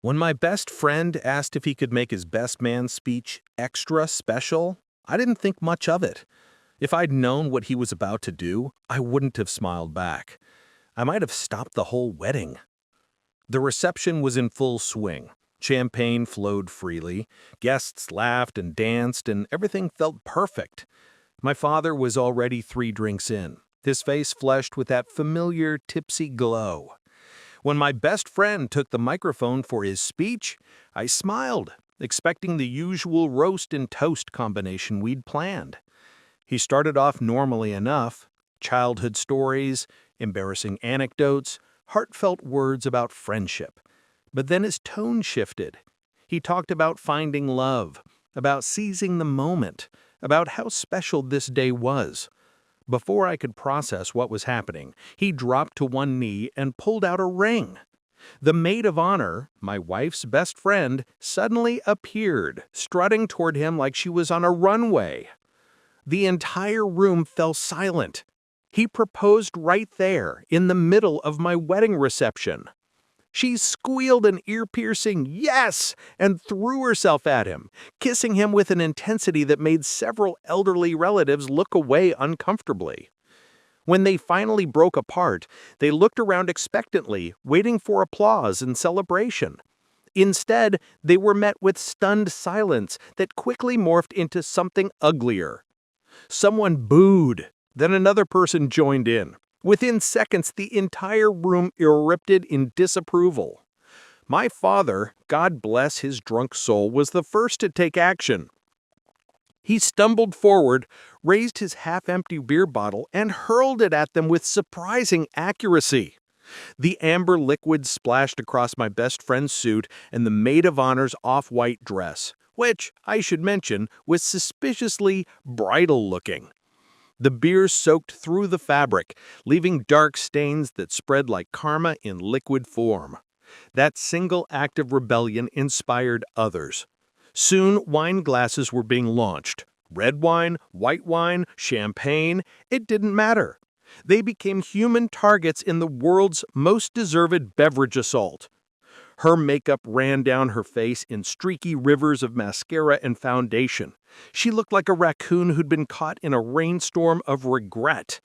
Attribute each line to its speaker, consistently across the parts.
Speaker 1: When my best friend asked if he could make his best man speech extra special, I didn't think much of it. If I'd known what he was about to do, I wouldn't have smiled back. I might have stopped the whole wedding. The reception was in full swing. Champagne flowed freely, guests laughed and danced, and everything felt perfect. My father was already 3 drinks in, his face flushed with that familiar tipsy glow. When my best friend took the microphone for his speech, I smiled, expecting the usual roast and toast combination we'd planned. He started off normally enough: childhood stories, embarrassing anecdotes, heartfelt words about friendship. But then his tone shifted. He talked about finding love, about seizing the moment, about how special this day was. Before I could process what was happening, he dropped to one knee and pulled out a ring. The maid of honor, my wife's best friend, suddenly appeared, strutting toward him like she was on a runway. The entire room fell silent. He proposed right there, in the middle of my wedding reception. She squealed an ear-piercing "yes" and threw herself at him, kissing him with an intensity that made several elderly relatives look away uncomfortably. When they finally broke apart, they looked around expectantly, waiting for applause and celebration. Instead, they were met with stunned silence that quickly morphed into something uglier. Someone booed, then another person joined in. Within seconds, the entire room erupted in disapproval. My father, God bless his drunk soul, was the first to take action. He stumbled forward, raised his half-empty beer bottle, and hurled it at them with surprising accuracy. The amber liquid splashed across my best friend's suit and the maid of honor's off-white dress, which, I should mention, was suspiciously bridal-looking. The beer soaked through the fabric, leaving dark stains that spread like karma in liquid form. That single act of rebellion inspired others. Soon, wine glasses were being launched. Red wine, white wine, champagne, it didn't matter. They became human targets in the world's most deserved beverage assault. Her makeup ran down her face in streaky rivers of mascara and foundation. She looked like a raccoon who'd been caught in a rainstorm of regret.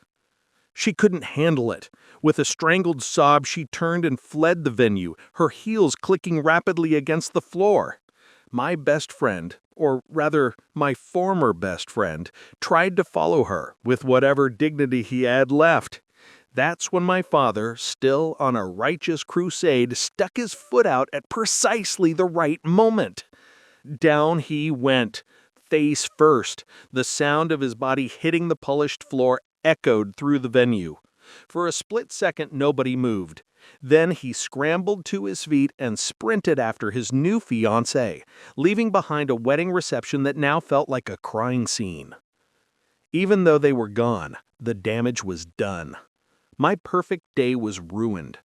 Speaker 1: She couldn't handle it. With a strangled sob, she turned and fled the venue, her heels clicking rapidly against the floor. My best friend, or rather, my former best friend, tried to follow her with whatever dignity he had left. That's when my father, still on a righteous crusade, stuck his foot out at precisely the right moment. Down he went, face first. The sound of his body hitting the polished floor echoed through the venue. For a split second, nobody moved. Then he scrambled to his feet and sprinted after his new fiancée, leaving behind a wedding reception that now felt like a crime scene. Even though they were gone, the damage was done. My perfect day was ruined.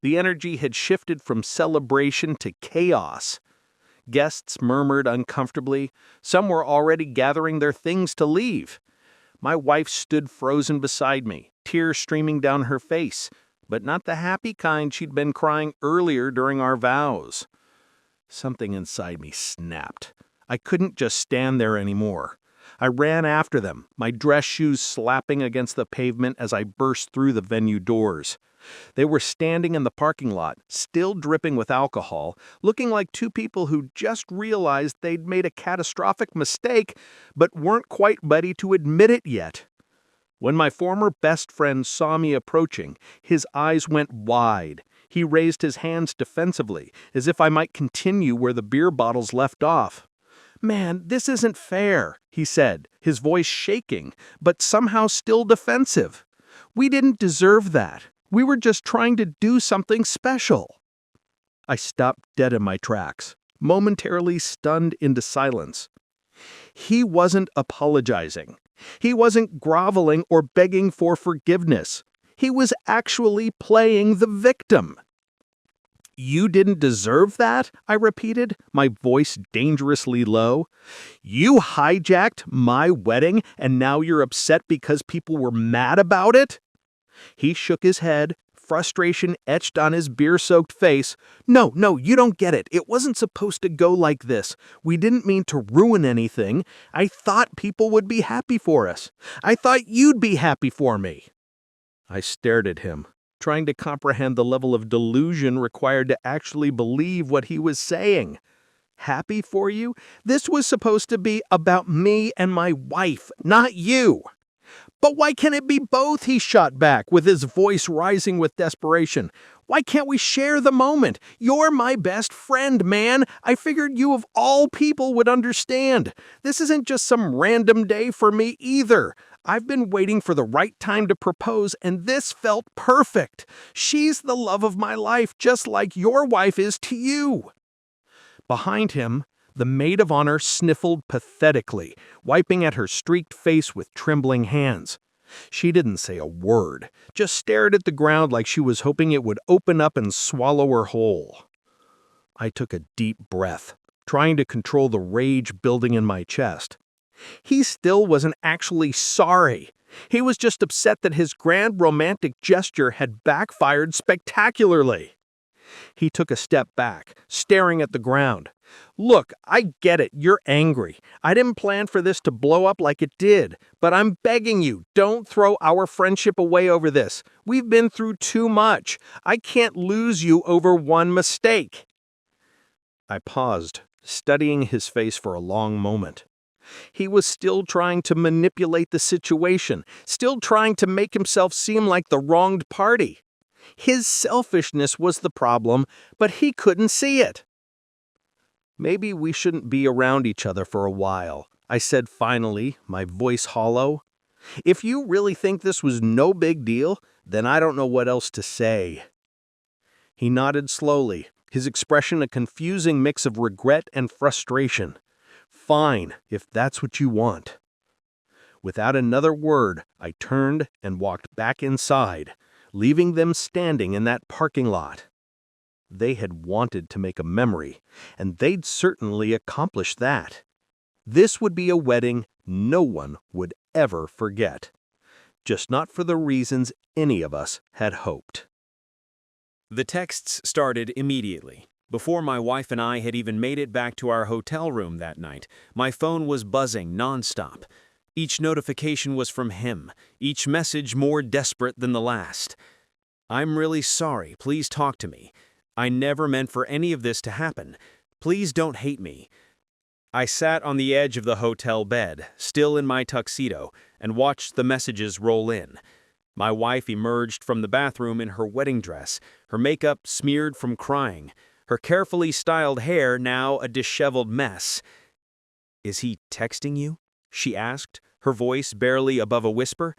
Speaker 1: The energy had shifted from celebration to chaos. Guests murmured uncomfortably. Some were already gathering their things to leave. My wife stood frozen beside me, tears streaming down her face, but not the happy kind she'd been crying earlier during our vows. Something inside me snapped. I couldn't just stand there anymore. I ran after them, my dress shoes slapping against the pavement as I burst through the venue doors. They were standing in the parking lot, still dripping with alcohol, looking like two people who just realized they'd made a catastrophic mistake, but weren't quite ready to admit it yet. When my former best friend saw me approaching, his eyes went wide. He raised his hands defensively, as if I might continue where the beer bottles left off. "Man, this isn't fair," he said, his voice shaking, but somehow still defensive. "We didn't deserve that. We were just trying to do something special." I stopped dead in my tracks, momentarily stunned into silence. He wasn't apologizing. He wasn't groveling or begging for forgiveness. He was actually playing the victim. "You didn't deserve that?" I repeated, my voice dangerously low. "You hijacked my wedding, and now you're upset because people were mad about it?" He shook his head, frustration etched on his beer-soaked face. No, you don't get it. It wasn't supposed to go like this. We didn't mean to ruin anything. I thought people would be happy for us. I thought you'd be happy for me." I stared at him, trying to comprehend the level of delusion required to actually believe what he was saying. Happy for you? This was supposed to be about me and my wife, not you. "But why can't it be both?" he shot back, with his voice rising with desperation. "Why can't we share the moment? You're my best friend, man. I figured you of all people would understand. This isn't just some random day for me either. I've been waiting for the right time to propose, and this felt perfect. She's the love of my life, just like your wife is to you." Behind him, the maid of honor sniffled pathetically, wiping at her streaked face with trembling hands. She didn't say a word, just stared at the ground like she was hoping it would open up and swallow her whole. I took a deep breath, trying to control the rage building in my chest. He still wasn't actually sorry. He was just upset that his grand romantic gesture had backfired spectacularly. He took a step back, staring at the ground. "Look, I get it, you're angry. I didn't plan for this to blow up like it did, but I'm begging you, don't throw our friendship away over this. We've been through too much. I can't lose you over one mistake." I paused, studying his face for a long moment. He was still trying to manipulate the situation, still trying to make himself seem like the wronged party. His selfishness was the problem, but he couldn't see it. "Maybe we shouldn't be around each other for a while," I said finally, my voice hollow. "If you really think this was no big deal, then I don't know what else to say." He nodded slowly, his expression a confusing mix of regret and frustration. "Fine, if that's what you want." Without another word, I turned and walked back inside, leaving them standing in that parking lot. They had wanted to make a memory, and they'd certainly accomplished that. This would be a wedding no one would ever forget, just not for the reasons any of us had hoped.
Speaker 2: The texts started immediately. Before my wife and I had even made it back to our hotel room that night, my phone was buzzing nonstop. Each notification was from him, each message more desperate than the last. "I'm really sorry, please talk to me. I never meant for any of this to happen. Please don't hate me." I sat on the edge of the hotel bed, still in my tuxedo, and watched the messages roll in. My wife emerged from the bathroom in her wedding dress, her makeup smeared from crying, her carefully styled hair now a disheveled mess. "Is he texting you?" she asked, her voice barely above a whisper.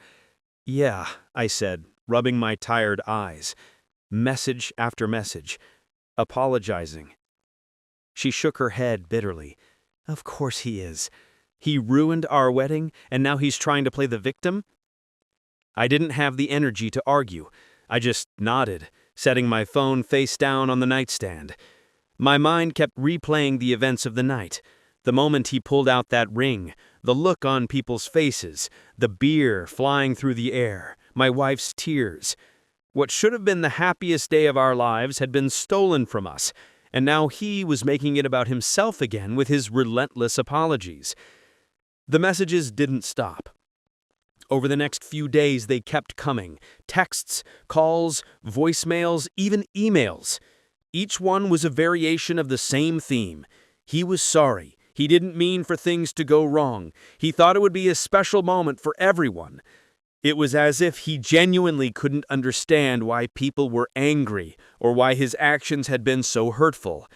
Speaker 2: "Yeah," I said, rubbing my tired eyes. Message after message, apologizing. She shook her head bitterly. "Of course he is. He ruined our wedding, and now he's trying to play the victim?" I didn't have the energy to argue. I just nodded, setting my phone face down on the nightstand. My mind kept replaying the events of the night. The moment he pulled out that ring, the look on people's faces, the beer flying through the air, my wife's tears. What should have been the happiest day of our lives had been stolen from us, and now he was making it about himself again with his relentless apologies. The messages didn't stop. Over the next few days, they kept coming. Texts, calls, voicemails, even emails. Each one was a variation of the same theme. He was sorry. He didn't mean for things to go wrong. He thought it would be a special moment for everyone. It was as if he genuinely couldn't understand why people were angry or why his actions had been so hurtful.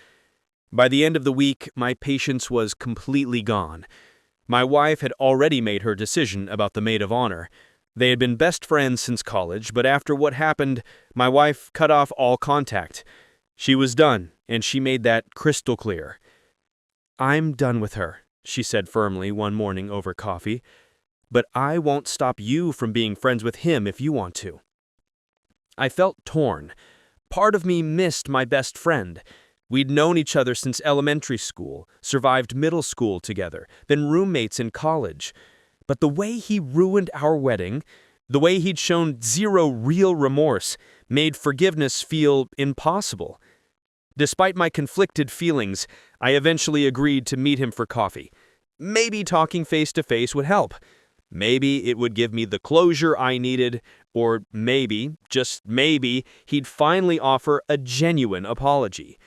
Speaker 2: By the end of the week, my patience was completely gone. My wife had already made her decision about the maid of honor. They had been best friends since college, but after what happened, my wife cut off all contact. She was done, and she made that crystal clear. "I'm done with her," she said firmly one morning over coffee. "But I won't stop you from being friends with him if you want to." I felt torn. Part of me missed my best friend. We'd known each other since elementary school, survived middle school together, been roommates in college. But the way he ruined our wedding, The way he'd shown zero real remorse made forgiveness feel impossible. Despite my conflicted feelings, I eventually agreed to meet him for coffee. Maybe talking face-to-face would help. Maybe it would give me the closure I needed, or maybe, just maybe, he'd finally offer a genuine apology.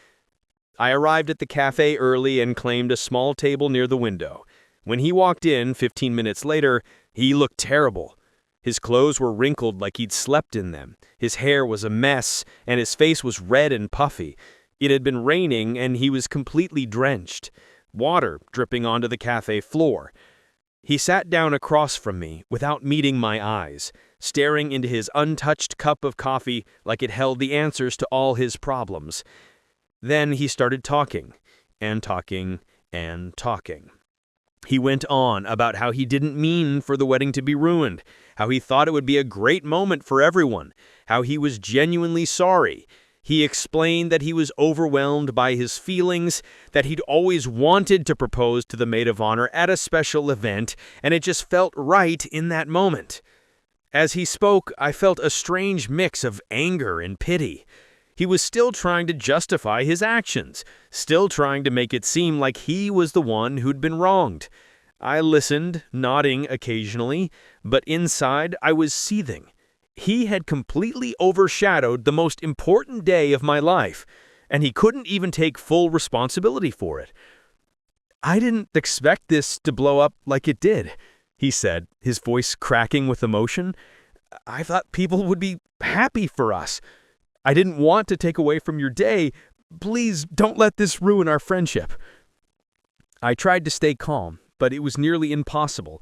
Speaker 2: I arrived at the cafe early and claimed a small table near the window. When he walked in 15 minutes later, he looked terrible. His clothes were wrinkled like he'd slept in them. His hair was a mess, and his face was red and puffy. It had been raining, and he was completely drenched. Water dripping onto the cafe floor. He sat down across from me without meeting my eyes, staring into his untouched cup of coffee like it held the answers to all his problems. Then he started talking, and talking, and talking. He went on about how he didn't mean for the wedding to be ruined, how he thought it would be a great moment for everyone, how he was genuinely sorry. He explained that he was overwhelmed by his feelings, that he'd always wanted to propose to the maid of honor at a special event, and it just felt right in that moment. As he spoke, I felt a strange mix of anger and pity. He was still trying to justify his actions, still trying to make it seem like he was the one who'd been wronged. I listened, nodding occasionally, but inside I was seething. He had completely overshadowed the most important day of my life, and he couldn't even take full responsibility for it. "I didn't expect this to blow up like it did," he said, his voice cracking with emotion. "I thought people would be happy for us. I didn't want to take away from your day. Please don't let this ruin our friendship." I tried to stay calm, but it was nearly impossible.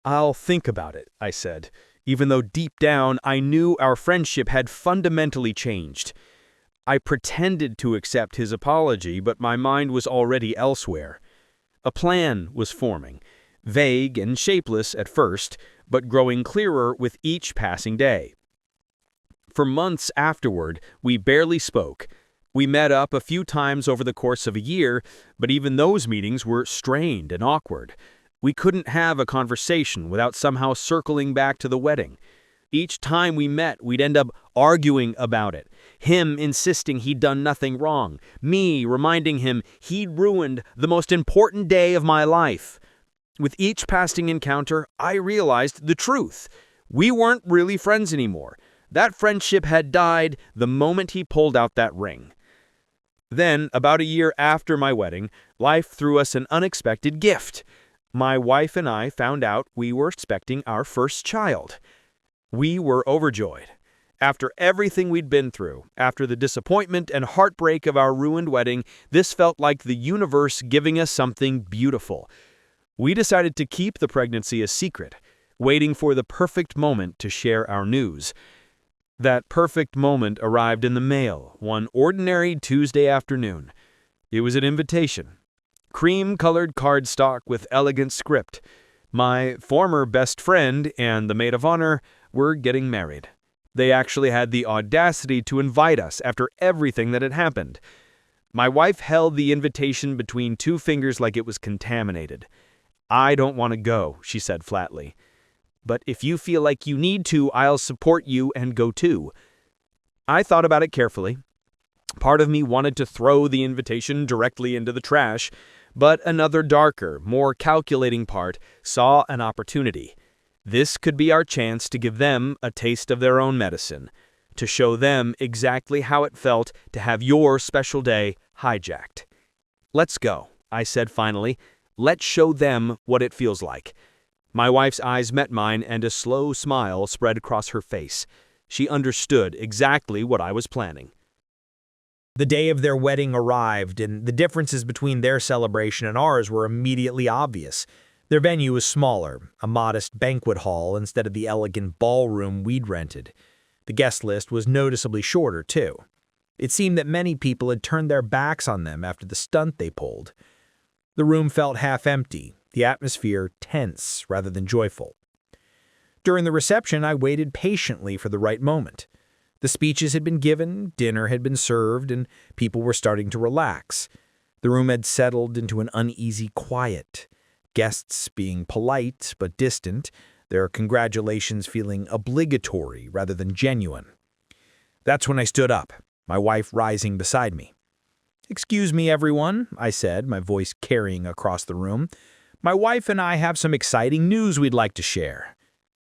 Speaker 2: "I'll think about it," I said, even though deep down I knew our friendship had fundamentally changed. I pretended to accept his apology, but my mind was already elsewhere. A plan was forming, vague and shapeless at first, but growing clearer with each passing day. For months afterward, we barely spoke. We met up a few times over the course of a year, but even those meetings were strained and awkward. We couldn't have a conversation without somehow circling back to the wedding. Each time we met, we'd end up arguing about it. Him insisting he'd done nothing wrong. Me reminding him he'd ruined the most important day of my life. With each passing encounter, I realized the truth. We weren't really friends anymore. That friendship had died the moment he pulled out that ring. Then, about a year after my wedding, life threw us an unexpected gift. My wife and I found out we were expecting our first child. We were overjoyed. After everything we'd been through, after the disappointment and heartbreak of our ruined wedding, this felt like the universe giving us something beautiful. We decided to keep the pregnancy a secret, waiting for the perfect moment to share our news. That perfect moment arrived in the mail one ordinary Tuesday afternoon. It was an invitation. Cream-colored cardstock with elegant script. My former best friend and the maid of honor were getting married. They actually had the audacity to invite us after everything that had happened. My wife held the invitation between two fingers like it was contaminated. "I don't want to go," she said flatly. "But if you feel like you need to, I'll support you and go too." I thought about it carefully. Part of me wanted to throw the invitation directly into the trash, but another darker, more calculating part saw an opportunity. This could be our chance to give them a taste of their own medicine, to show them exactly how it felt to have your special day hijacked. "Let's go," I said finally. "Let's show them what it feels like." My wife's eyes met mine, and a slow smile spread across her face. She understood exactly what I was planning. The day of their wedding arrived, and the differences between their celebration and ours were immediately obvious. Their venue was smaller, a modest banquet hall instead of the elegant ballroom we'd rented. The guest list was noticeably shorter, too. It seemed that many people had turned their backs on them after the stunt they pulled. The room felt half empty, the atmosphere tense rather than joyful. During the reception, I waited patiently for the right moment. The speeches had been given, dinner had been served, and people were starting to relax. The room had settled into an uneasy quiet. Guests being polite but distant,
Speaker 3: their congratulations feeling obligatory rather than genuine. That's when I stood up, my wife rising beside me. "Excuse me, everyone," I said, my voice carrying across the room. "My wife and I have some exciting news we'd like to share."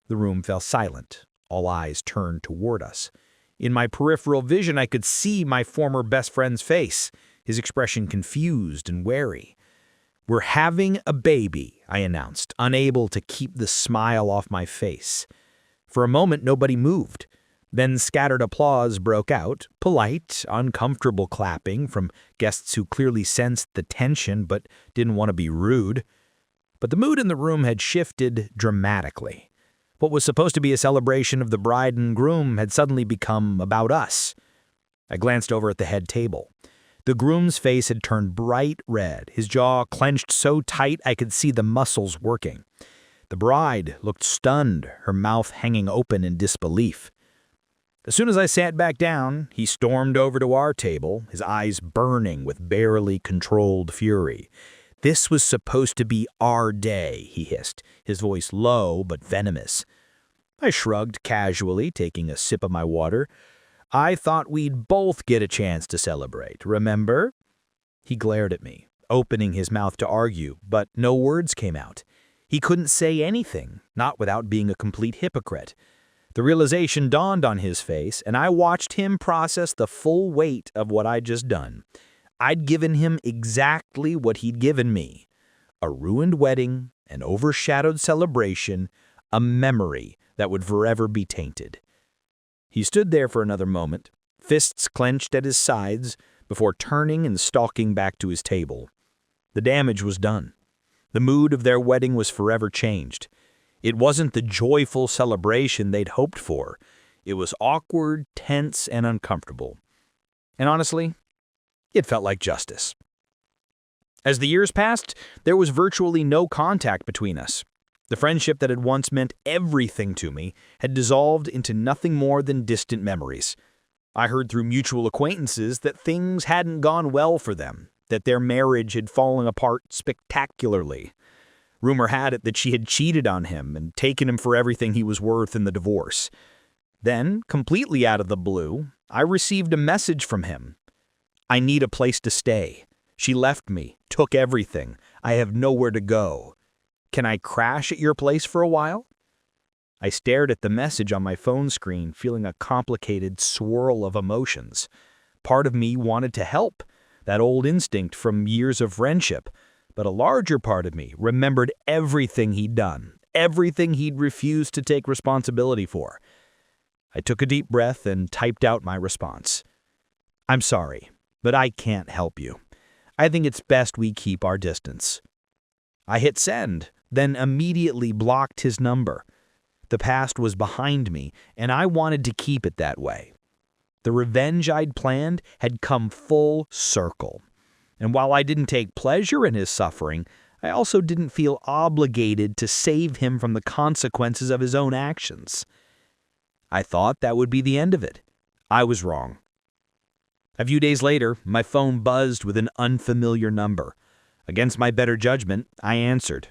Speaker 3: The room fell silent. All eyes turned toward us. In my peripheral vision, I could see my former best friend's face, his expression confused and wary. "We're having a baby," I announced, unable to keep the smile off my face. For a moment, nobody moved. Then scattered applause broke out, polite, uncomfortable clapping from guests who clearly sensed the tension but didn't want to be rude. But the mood in the room had shifted dramatically. What was supposed to be a celebration of the bride and groom had suddenly become about us. I glanced over at the head table. The groom's face had turned bright red, his jaw clenched so tight I could see the muscles working. The bride looked stunned, her mouth hanging open in disbelief. As soon as I sat back down, he stormed over to our table, his eyes burning with barely controlled fury. "This was supposed to be our day," he hissed, his voice low but venomous. I shrugged casually, taking a sip of my water. "I thought we'd both get a chance to celebrate, remember?" He glared at me, opening his mouth to argue, but no words came out. He couldn't say anything, not without being a complete hypocrite. The realization dawned on his face, and I watched him process the full weight of what I'd just done. I'd given him exactly what he'd given me. A ruined wedding, an overshadowed celebration, a memory that would forever be tainted. He stood there for another moment, fists clenched at his sides, before turning and stalking back to his table. The damage was done. The mood of their wedding was forever changed. It wasn't the joyful celebration they'd hoped for. It was awkward, tense, and uncomfortable. And honestly, it felt like justice. As the years passed, there was virtually no contact between us. The friendship that had once meant everything to me had dissolved into nothing more than distant memories. I heard through mutual acquaintances that things hadn't gone well for them, that their marriage had fallen apart spectacularly. Rumor had it that she had cheated on him and taken him for everything he was worth in the divorce. Then, completely out of the blue, I received a message from him. "I need a place to stay. She left me, took everything. I have nowhere to go. Can I crash at your place for a while?" I stared at the message on my phone screen, feeling a complicated swirl of emotions. Part of me wanted to help, that old instinct from years of friendship. But a larger part of me remembered everything he'd done, everything he'd refused to take responsibility for. I took a deep breath and typed out my response. "I'm sorry, but I can't help you. I think it's best we keep our distance." I hit send, then immediately blocked his number. The past was behind me, and I wanted to keep it that way. The revenge I'd planned had come full circle. And while I didn't take pleasure in his suffering, I also didn't feel obligated to save him from the consequences of his own actions. I thought that would be the end of it. I was wrong. A few days later, my phone buzzed with an unfamiliar number. Against my better judgment, I answered.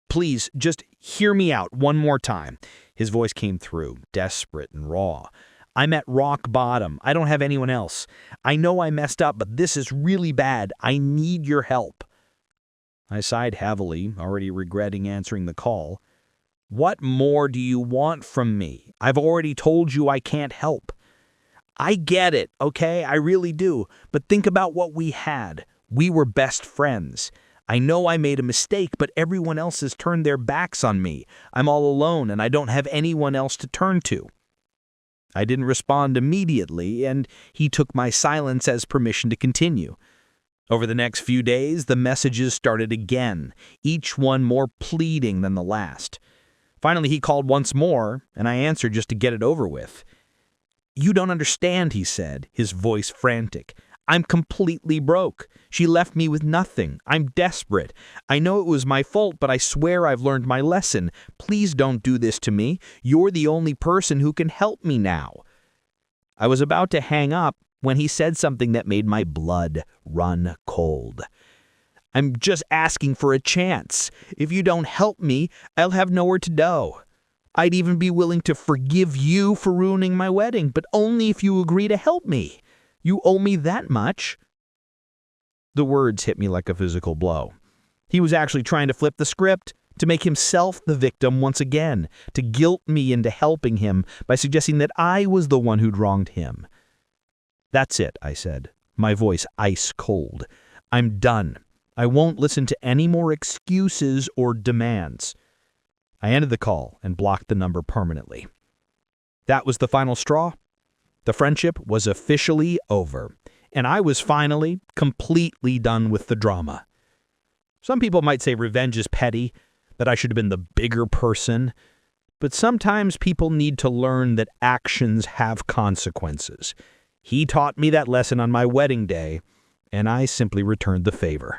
Speaker 3: "Please, just hear me out one more time." His voice came through, desperate and raw. "I'm at rock bottom. I don't have anyone else. I know I messed up, but this is really bad. I need your help." I sighed heavily, already regretting answering the call. "What more do you want from me? I've already told you I can't help." "I get it, okay? I really do. But think about what we had. We were best friends. I know I made a mistake, but everyone else has turned their backs on me. I'm all alone, and I don't have anyone else to turn to." I didn't respond immediately, and he took my silence as permission to continue. Over the next few days, the messages started again, each one more pleading than the last. Finally, he called once more, and I answered just to get it over with. "You don't understand," he said, his voice frantic. "I'm completely broke. She left me with nothing. I'm desperate. I know it was my fault, but I swear I've learned my lesson. Please don't do this to me. You're the only person who can help me now." I was about to hang up when he said something that made my blood run cold. I'm just asking for a chance. If you don't help me, I'll have nowhere to go. I'd even be willing to forgive you for ruining my wedding, but only if you agree to help me. You owe me that much." The words hit me like a physical blow. He was actually trying to flip the script, to make himself the victim once again, to guilt me into helping him by suggesting that I was the one who'd wronged him. "That's it," I said, my voice ice cold. "I'm done. I won't listen to any more excuses or demands." I ended the call and blocked the number permanently. That was the final straw. The friendship was officially over, and I was finally completely done with the drama. Some people might say revenge is petty, that I should have been the bigger person, but sometimes people need to learn that actions have consequences. He taught me that lesson on my wedding day, and I simply returned the favor.